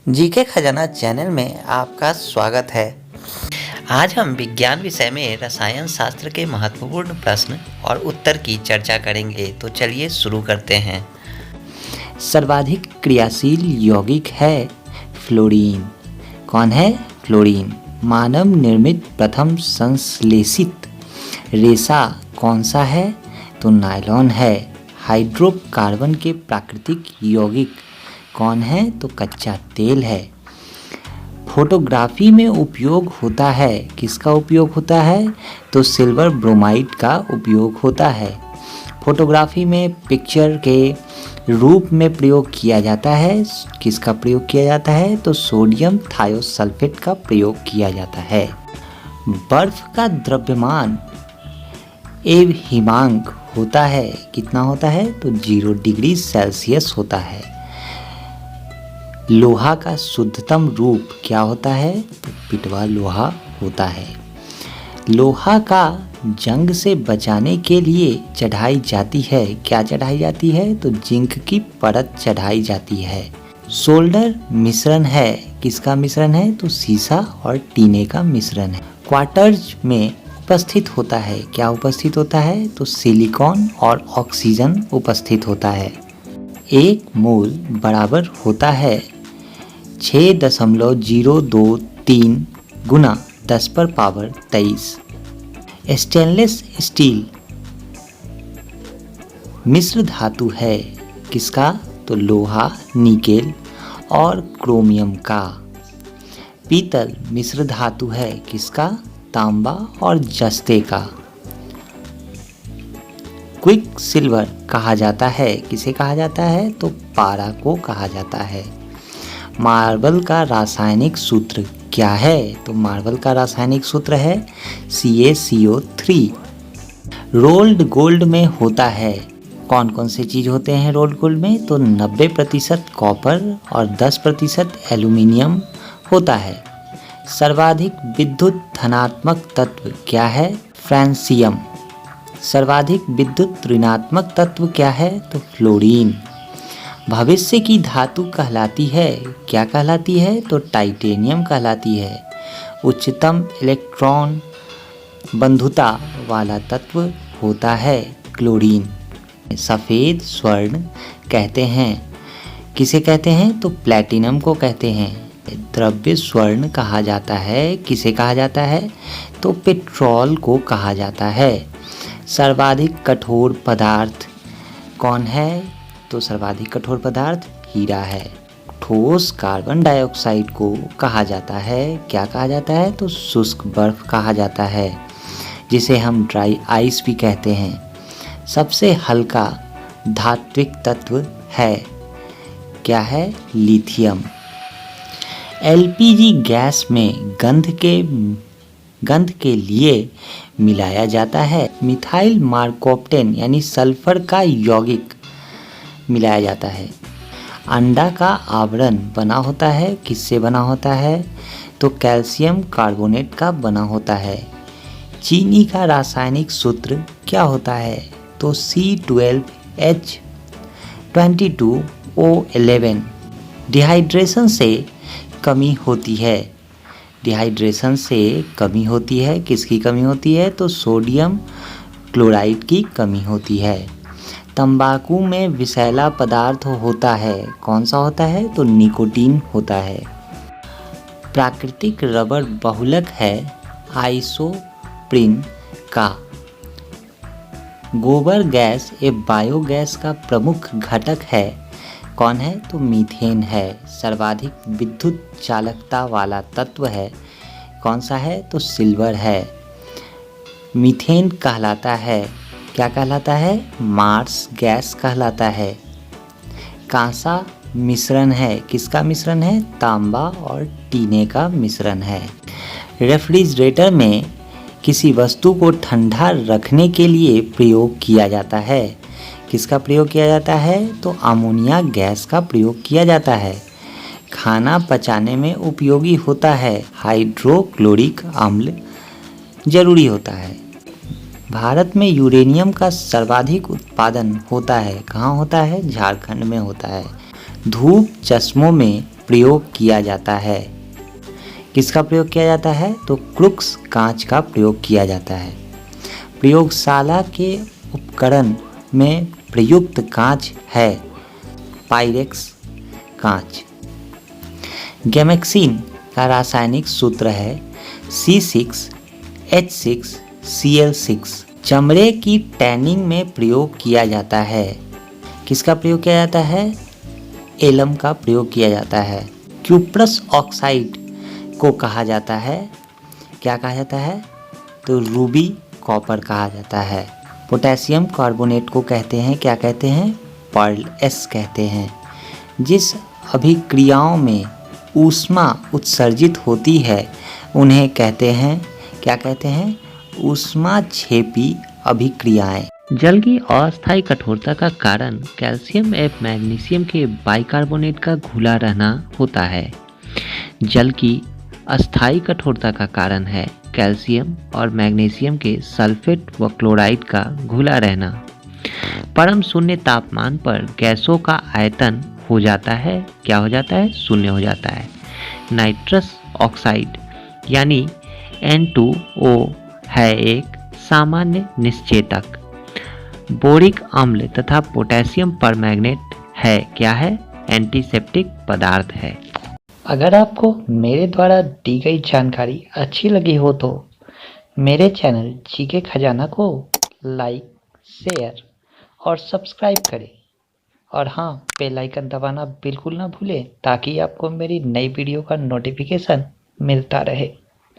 GK खजाना channel में आपका स्वागत है। आज हम विज्ञान विषय में रसायन शास्त्र के महत्वपूर्ण प्रश्न और उत्तर की चर्चा करेंगे। तो चलिए शुरू करते हैं। सर्वाधिक क्रियाशील यौगिक है फ्लोरीन। कौन है? फ्लोरीन। मानव निर्मित प्रथम संश्लेषित रेशा कौन सा है? तो नायलॉन है। हाइड्रोकार्बन के प्राकृतिक यौगिक कौन है? तो कच्चा तेल है। फोटोग्राफी में उपयोग होता है, किसका उपयोग होता है? तो सिल्वर ब्रोमाइड का उपयोग होता है। फोटोग्राफी में पिक्चर के रूप में प्रयोग किया जाता है, किसका प्रयोग किया जाता है? तो सोडियम थायोसल्फेट का प्रयोग किया जाता है। बर्फ का द्रव्यमान एवं हिमांक होता है, कितना होता है? तो 0 डिग्री सेल्सियस होता है। लोहा का शुद्धतम रूप क्या होता है? तो पिटवा लोहा होता है। लोहा का जंग से बचाने के लिए चढ़ाई जाती है, क्या चढ़ाई जाती है? तो जिंक की परत चढ़ाई जाती है। सोल्डर मिश्रण है, किसका मिश्रण है? तो सीसा और टीने का मिश्रण है। क्वार्टर्स में उपस्थित होता है, क्या उपस्थित होता है? तो सिलिकॉन और ऑक्सीजन उपस्थित होता है। 1 मोल बराबर होता है 6.023 गुना 10⁻23। स्टेनलेस स्टील मिश्र धातु है, किसका? तो लोहा, निकेल और क्रोमियम का। पीतल मिश्र धातु है, किसका? तांबा और जस्ते का। क्विक सिल्वर कहा जाता है, किसे कहा जाता है? तो पारा को कहा जाता है। मार्बल का रासायनिक सूत्र क्या है? तो मार्बल का रासायनिक सूत्र है CaCO3। रोल्ड गोल्ड में होता है, कौन कौन से चीज होते हैं रोल्ड गोल्ड में? तो 90% कॉपर और 10% एल्यूमिनियम होता है। सर्वाधिक विद्युत धनात्मक तत्व क्या है? फ्रांसियम। सर्वाधिक विद्युत ऋणात्मक तत्व क्या है? तो फ्लोरीन। भविष्य की धातु कहलाती है, क्या कहलाती है? तो टाइटेनियम कहलाती है। उच्चतम इलेक्ट्रॉन बंधुता वाला तत्व होता है क्लोरीन। सफ़ेद स्वर्ण कहते हैं, किसे कहते हैं? तो प्लैटिनम को कहते हैं। द्रव्य स्वर्ण कहा जाता है, किसे कहा जाता है? तो पेट्रोल को कहा जाता है। सर्वाधिक कठोर पदार्थ कौन है? तो सर्वाधिक कठोर पदार्थ हीरा है। ठोस कार्बन डाइऑक्साइड को कहा जाता है, क्या कहा जाता है? तो शुष्क बर्फ कहा जाता है, जिसे हम ड्राई आइस भी कहते हैं। सबसे हल्का धात्विक तत्व है, क्या है? लिथियम। LPG गैस में गंध के लिए मिलाया जाता है मिथाइल मार्कोप्टेन यानी सल्फर का यौगिक मिलाया जाता है। अंडा का आवरण बना होता है, किससे बना होता है? तो कैल्शियम कार्बोनेट का बना होता है। चीनी का रासायनिक सूत्र क्या होता है? तो C12H22O11। डिहाइड्रेशन से कमी होती है, डिहाइड्रेशन से कमी होती है, किसकी कमी होती है? तो सोडियम क्लोराइड की कमी होती है। तंबाकू में विषैला पदार्थ होता है, कौन सा होता है? तो निकोटीन होता है। प्राकृतिक रबर बहुलक है आइसोप्रीन का। गोबर गैस एवं बायोगैस का प्रमुख घटक है, कौन है? तो मीथेन है। सर्वाधिक विद्युत चालकता वाला तत्व है, कौन सा है? तो सिल्वर है। मीथेन कहलाता है, क्या कहलाता है? मार्स गैस कहलाता है। कांसा मिश्रण है, किसका मिश्रण है? तांबा और टीने का मिश्रण है। रेफ्रिजरेटर में किसी वस्तु को ठंडा रखने के लिए प्रयोग किया जाता है, किसका प्रयोग किया जाता है? तो अमोनिया गैस का प्रयोग किया जाता है। खाना पचाने में उपयोगी होता है हाइड्रोक्लोरिक अम्ल जरूरी होता है। भारत में यूरेनियम का सर्वाधिक उत्पादन होता है, कहाँ होता है? झारखंड में होता है। धूप चश्मों में प्रयोग किया जाता है? किसका प्रयोग किया जाता है? तो क्रुक्स कांच का प्रयोग किया जाता है। प्रयोगशाला के उपकरण में प्रयुक्त कांच है पाइरेक्स कांच। गैमेक्सिन का रासायनिक सूत्र है C6H6Cl6। चमड़े की टैनिंग में प्रयोग किया जाता है। किसका प्रयोग किया जाता है? एलम का प्रयोग किया जाता है। क्यूप्रस ऑक्साइड को कहा जाता है, क्या कहा जाता है? तो रूबी कॉपर कहा जाता है। पोटेशियम कार्बोनेट को कहते हैं, क्या कहते हैं? पर्ल एस कहते हैं। जिस अभिक्रियाओं में ऊष्मा उत्सर्जित होती है उन्हें कहते हैं, क्या कहते हैं? ऊष्माक्षेपी अभिक्रियाएं। जल की अस्थायी कठोरता का कारण कैल्शियम एवं मैग्नीशियम के बाइकार्बोनेट का घुला रहना होता है। जल की अस्थायी कठोरता का कारण है कैल्शियम और मैग्नीशियम के सल्फेट व क्लोराइड का घुला रहना। परम शून्य तापमान पर गैसों का आयतन हो जाता है, क्या हो जाता है? शून्य हो जाता है। नाइट्रस ऑक्साइड यानी N2O है एक सामान्य निश्चेतक। बोरिक अम्ल तथा पोटेशियम परमैंगनेट है, क्या है? एंटीसेप्टिक पदार्थ है। अगर आपको मेरे द्वारा दी गई जानकारी अच्छी लगी हो तो मेरे चैनल जीके खजाना को लाइक, शेयर और सब्सक्राइब करें। और हाँ, बेल आइकन दबाना बिल्कुल ना भूलें ताकि आपको मेरी नई वीडियो का नोटिफिकेशन मिलता रहे।